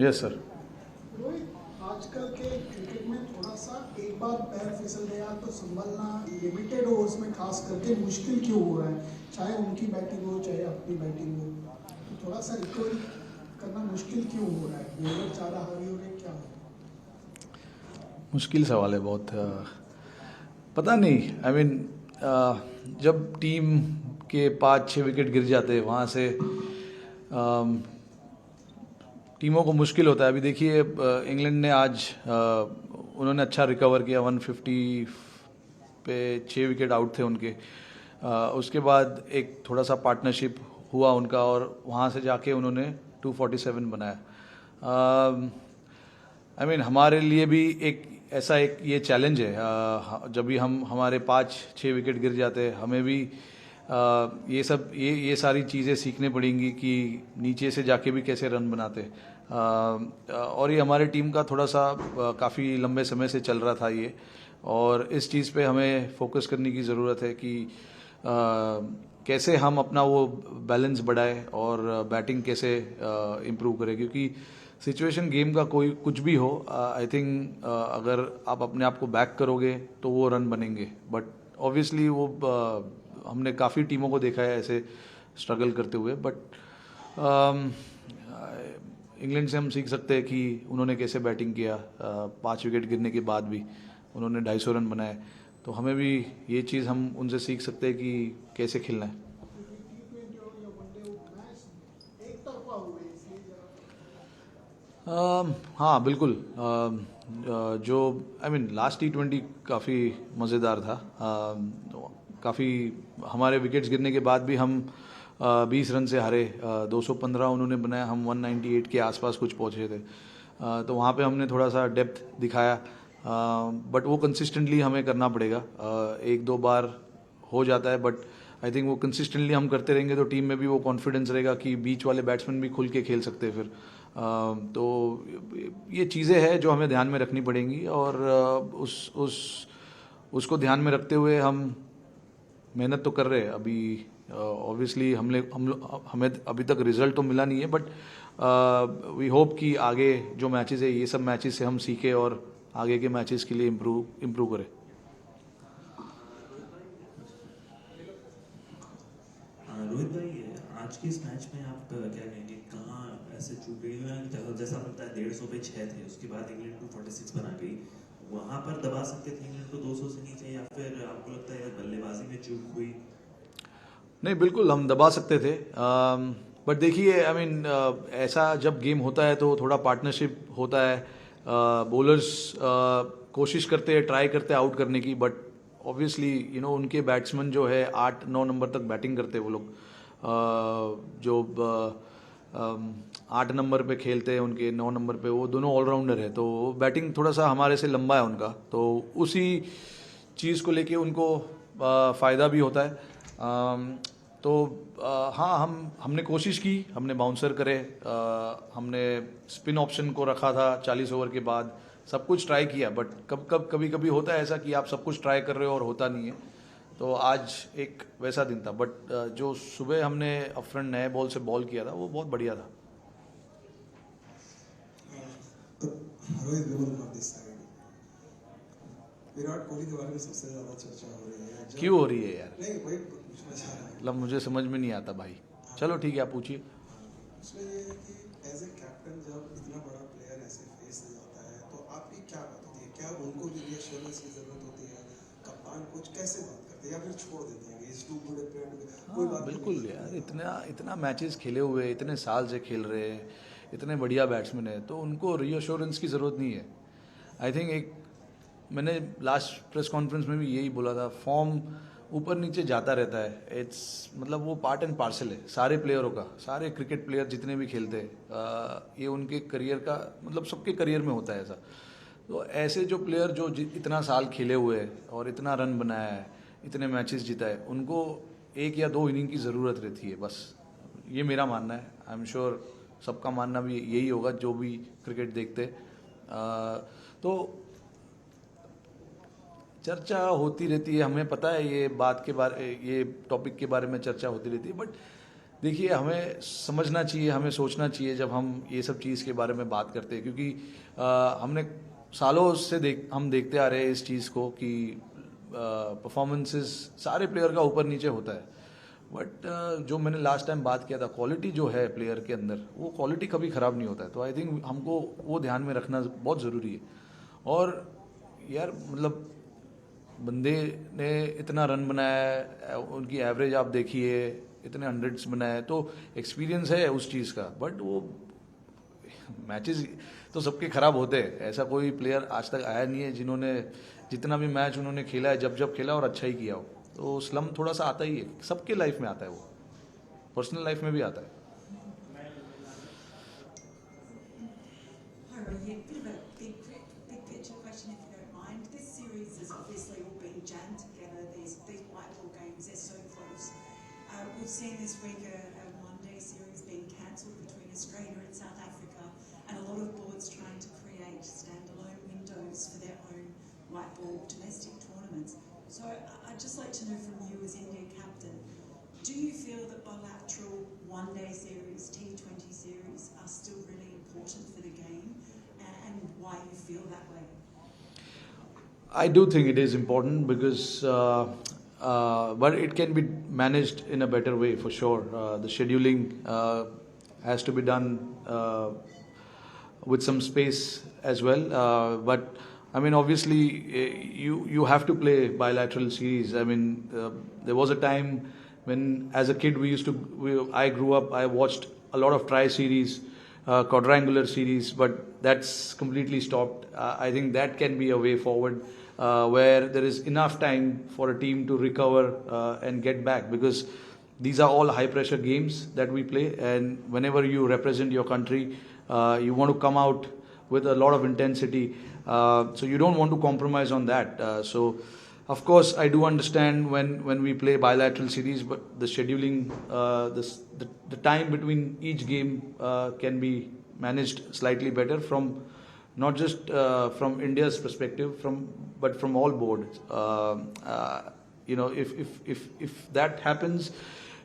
Yes sir. Rohit, आजकल के cricket में थोड़ा सा एक बार पैर फिसल गया तो संभलना लिमिटेड ओवर्स में खास करके मुश्किल क्यों हो रहा है? चाहे उनकी बैटिंग हो चाहे अपनी बैटिंग हो, तो थोड़ा सा रिकवरी करना मुश्किल क्यों हो रहा है? बॉलर ज़्यादा हावी हो रहे हैं, क्या हो रहा मुश्किल सवाल है बहुत। पता नहीं, आई मीन जब टीम के 5-6 विकेट गिर जाते हैं वहाँ से टीमों को मुश्किल होता है। अभी देखिए इंग्लैंड ने आज उन्होंने अच्छा रिकवर किया, 150 पे 6 विकेट आउट थे उनके। उसके बाद एक थोड़ा सा पार्टनरशिप हुआ उनका और वहाँ से जाके उन्होंने 247 बनाया। आई मीन हमारे लिए भी एक ऐसा एक ये चैलेंज है। जब भी हम हमारे 5-6 विकेट गिर जाते हैं, हमें भी ये सारी चीज़ें सीखने पड़ेंगी कि नीचे से जाके भी कैसे रन बनाते। और ये हमारे टीम का थोड़ा सा काफ़ी लंबे समय से चल रहा था ये, और इस चीज़ पे हमें फोकस करने की ज़रूरत है कि कैसे हम अपना वो बैलेंस बढ़ाए और बैटिंग कैसे इम्प्रूव करें। क्योंकि सिचुएशन गेम का कोई कुछ भी हो, आई थिंक अगर आप अपने आप को बैक करोगे तो वो रन बनेंगे। बट ऑब्वियसली वो हमने काफ़ी टीमों को देखा है ऐसे स्ट्रगल करते हुए। बट इंग्लैंड से हम सीख सकते हैं कि उन्होंने कैसे बैटिंग किया। 5 विकेट गिरने के बाद भी उन्होंने 250 रन बनाए, तो हमें भी ये चीज़ हम उनसे सीख सकते हैं कि कैसे खेलना है। है? T20 हो या वनडे हो, मैच एक तरफा हुए इसलिए हाँ बिल्कुल। जो आई मीन लास्ट T20 काफ़ी मज़ेदार था। काफ़ी हमारे विकेट्स गिरने के बाद भी हम 20 रन से हारे। 215 उन्होंने बनाया, हम 198 के आसपास कुछ पहुँचे थे। तो वहाँ पे हमने थोड़ा सा डेप्थ दिखाया, बट वो कंसिस्टेंटली हमें करना पड़ेगा। एक दो बार हो जाता है, बट आई थिंक वो कंसिस्टेंटली हम करते रहेंगे तो टीम में भी वो कॉन्फिडेंस रहेगा कि बीच वाले बैट्समैन भी खुल के खेल सकते हैं फिर। तो ये चीज़ें हैं जो हमें ध्यान में रखनी पड़ेंगी, और उसको ध्यान में रखते हुए हम मेहनत तो कर रहे हैं अभी। ऑब्वियसली हमें अभी तक रिजल्ट तो मिला नहीं है, बट वी होप कि आगे जो मैचेस है ये सब मैचेस से हम सीखें और आगे के मैचेस के लिए इम्प्रूव करें। रोहित भाई, आज के इस मैच में आप क्या कहेंगे, कहाँ ऐसे चूक गई हैं? जैसा लगता है 150 पे 6 थे, उसके बाद इंग्लैंड 246 बना गई। वहां पर दबा सकते थे इंग्लैंड को 200 से नीचे, या फिर आपको लगता है बल्लेबाजी में चूक हुई? नहीं, बिल्कुल हम दबा सकते थे। बट देखिए आई मीन ऐसा जब गेम होता है तो थोड़ा पार्टनरशिप होता है। बॉलर्स कोशिश करते हैं, ट्राई करते हैं आउट करने की, बट ऑब्वियसली उनके बैट्समैन जो है 8-9 नंबर तक बैटिंग करते हैं वो लोग। जो 8 नंबर पे खेलते हैं, उनके 9 नंबर पे वो दोनों ऑलराउंडर है, तो बैटिंग थोड़ा सा हमारे से लंबा है उनका, तो उसी चीज़ को लेके उनको फ़ायदा भी होता है। तो हाँ, हमने कोशिश की, हमने बाउंसर करे, हमने स्पिन ऑप्शन को रखा था 40 ओवर के बाद, सब कुछ ट्राई किया, बट कभी कभी होता है ऐसा कि आप सब कुछ ट्राई कर रहे हो और होता नहीं है। तो आज एक वैसा दिन था, बट जो सुबह हमने अपफ्रंट नए बॉल से बॉल किया था वो बहुत बढ़िया था। Rohit Vimal from this side. Virat Kohli के बारे में सबसे ज्यादा चर्चा हो रही है। क्यों हो रही है यार? नहीं, वही पूछना चाह रहा हूँ। मतलब मुझे समझ में नहीं आता भाई। चलो ठीक है, आप पूछिए। उसमें ये है कि एज ए कैप्टन जब इतना बड़ा प्लेयर ऐसे फेस से जाता है तो आपकी क्या बात होती है? क्या उनको रीअश्योरेंस की जरूरत होती है? कप्तान कोच कैसे बात करते हैं, या फिर छोड़ देते हैं कि is too good a player, कोई हाँ बात बिल्कुल नहीं? यार, इतना इतना मैचेस खेले हुए, इतने साल से खेल रहे हैं, इतने बढ़िया बैट्समैन है, तो उनको रीअश्योरेंस की ज़रूरत नहीं है। आई थिंक एक मैंने लास्ट प्रेस कॉन्फ्रेंस में भी यही बोला था, फॉर्म ऊपर नीचे जाता रहता है। इट्स मतलब वो पार्ट एंड पार्सल है सारे प्लेयरों का। सारे क्रिकेट प्लेयर जितने भी खेलते हैं, ये उनके करियर का मतलब सबके करियर में होता है ऐसा। तो ऐसे जो प्लेयर जो इतना साल खेले हुए हैं और इतना रन बनाया है, इतने मैचेस जीता है, उनको 1 या 2 इनिंग की ज़रूरत रहती है बस। ये मेरा मानना है, आई एम श्योर सबका मानना भी यही होगा जो भी क्रिकेट देखते। तो चर्चा होती रहती है, हमें पता है ये टॉपिक के बारे में चर्चा होती रहती है, बट देखिए हमें समझना चाहिए, हमें सोचना चाहिए जब हम ये सब चीज़ के बारे में बात करते हैं, क्योंकि हमने सालों से हम देखते आ रहे हैं इस चीज़ को कि परफॉर्मेंसेस सारे प्लेयर का ऊपर नीचे होता है, बट जो मैंने लास्ट टाइम बात किया था, क्वालिटी जो है प्लेयर के अंदर, वो क्वालिटी कभी ख़राब नहीं होता है। तो आई थिंक हमको वो ध्यान में रखना बहुत ज़रूरी है। और यार मतलब बंदे ने इतना रन बनाया है, उनकी एवरेज आप देखिए, इतने हंड्रेड्स बनाए, तो एक्सपीरियंस है उस चीज़ का, बट वो मैचेस तो सबके ख़राब होते हैं। ऐसा कोई प्लेयर आज तक आया नहीं है जिन्होंने जितना भी मैच उन्होंने खेला है, जब खेला और अच्छा ही किया हो। तो स्लम थोड़ा सा आता ही है, सबके लाइफ में आता है, वो पर्सनल लाइफ में भी आता है। Hi, Rohit. Bit of a big picture question, if you don't mind. This series has obviously all been jammed together. These white ball games, they're so close. We've seen this week a one-day series being cancelled between Australia and South Africa, and a lot of boards trying to create standalone windows for their own white ball domestic tournaments. So I'd just like to know from you as India captain, do you feel that bilateral one-day series, T20 series, are still really important for the game, and why you feel that way? I do think it is important because, but it can be managed in a better way for sure. The scheduling has to be done with some space as well. But I mean, obviously, you have to play bilateral series. I mean, there was a time when, as a kid, I grew up. I watched a lot of tri-series, quadrangular series, but that's completely stopped. I think that can be a way forward, where there is enough time for a team to recover and get back, because these are all high-pressure games that we play, and whenever you represent your country, you want to come out with a lot of intensity. So you don't want to compromise on that. So of course I do understand when we play bilateral series, but the scheduling, the time between each game can be managed slightly better, from not just from India's perspective, but from all boards. If that happens,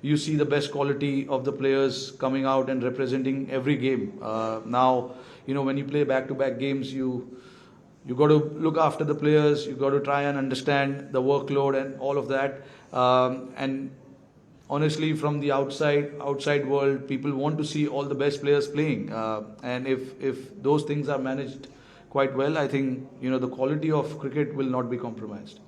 you see the best quality of the players coming out and representing every game. Now, when you play back-to-back games, you got to look after the players, you got to try and understand the workload and all of that. And honestly, from the outside world, people want to see all the best players playing. And if those things are managed quite well, I think the quality of cricket will not be compromised.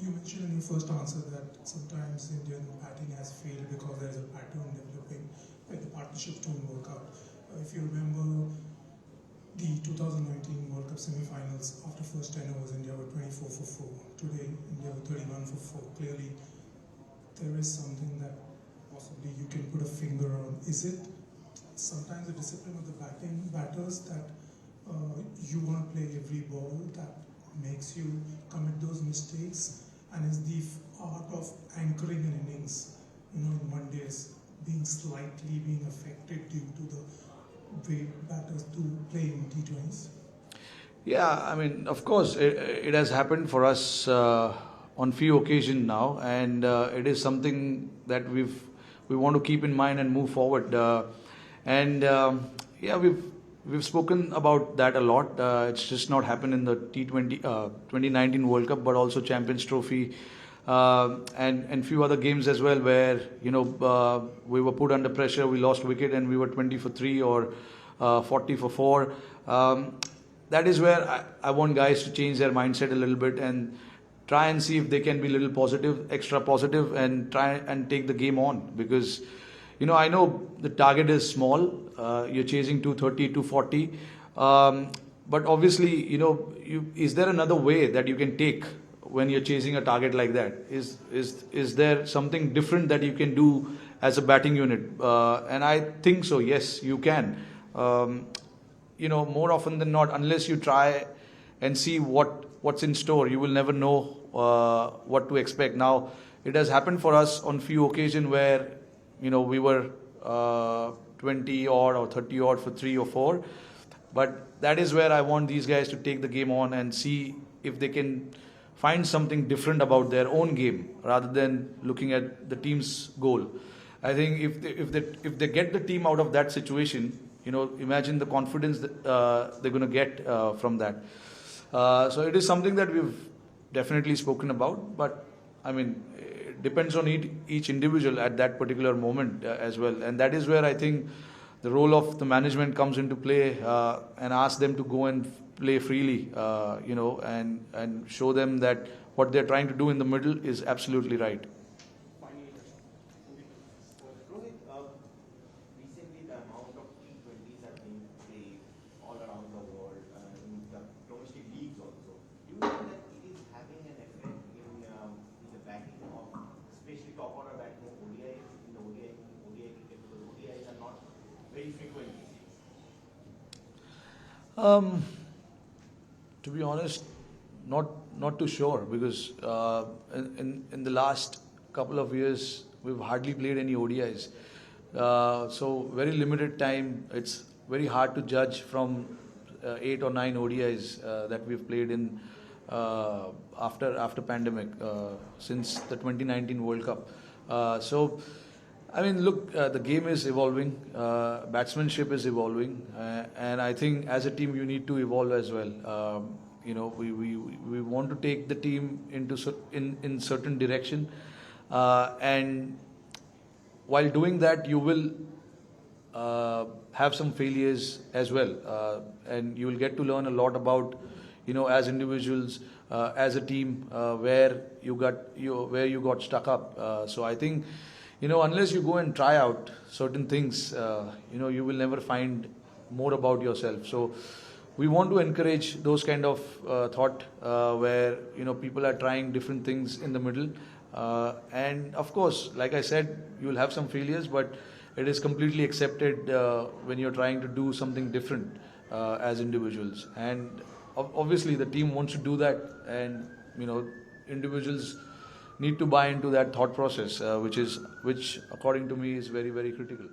You mentioned in your first answer that sometimes Indian batting has failed because there is a pattern developing where the partnerships don't work out. If you remember the 2019 World Cup semi-finals, after first 10 overs, India were 24 for 4. Today, India were 31 for 4. Clearly, there is something that possibly you can put a finger on. Is it sometimes the discipline of the batters that you want to play every ball that makes you commit those mistakes, and is the art of anchoring an innings, in one days being affected due to the way batters do play in T20s? Yeah, I mean, of course, it has happened for us on few occasions now, and it is something that we want to keep in mind and move forward. We've spoken about that a lot. It's just not happened in the T20 2019 World Cup, but also Champions Trophy and few other games as well, where we were put under pressure, we lost wicket, and we were 20 for 3 or 40 for 4. That is where I want guys to change their mindset a little bit and try and see if they can be a little positive, extra positive, and try and take the game on. Because I know the target is small. You're chasing 230, 240. But obviously, is there another way that you can take when you're chasing a target like that? Is there something different that you can do as a batting unit? And I think so. Yes, you can. More often than not, unless you try and see what's in store, you will never know what to expect. Now, it has happened for us on few occasions where we were 20 odd or 30 odd for 3 or 4. But that is where I want these guys to take the game on and see if they can find something different about their own game rather than looking at the team's goal. I think if they get the team out of that situation, imagine the confidence that they're going to get from that. So it is something that we've definitely spoken about, but I mean, it depends on each individual at that particular moment as well. And that is where I think the role of the management comes into play, and ask them to go and play freely, and show them that what they're trying to do in the middle is absolutely right. Rohit, recently the amount of T20s have been played all around the world, in the domestic leagues also. Do you think that it is having an effect in the batting of, especially top order batting of ODI, in the ODI cricket, because ODIs are not very frequent these days? To be honest, not too sure, because in the last couple of years we've hardly played any ODIs. So very limited time. It's very hard to judge from 8 or 9 ODIs that we've played in after pandemic, since the 2019 World Cup. So I mean, look, the game is evolving, batsmanship is evolving, and I think as a team you need to evolve as well. We want to take the team in certain direction, and while doing that, you will have some failures as well, and you will get to learn a lot about, as individuals, as a team, where you got stuck up. So I think, unless you go and try out certain things, you will never find more about yourself. So we want to encourage those kind of thought, where people are trying different things in the middle, and of course, like I said, you will have some failures, but it is completely accepted when you're trying to do something different as individuals. And obviously the team wants to do that, and individuals need to buy into that thought process, which according to me is very, very critical.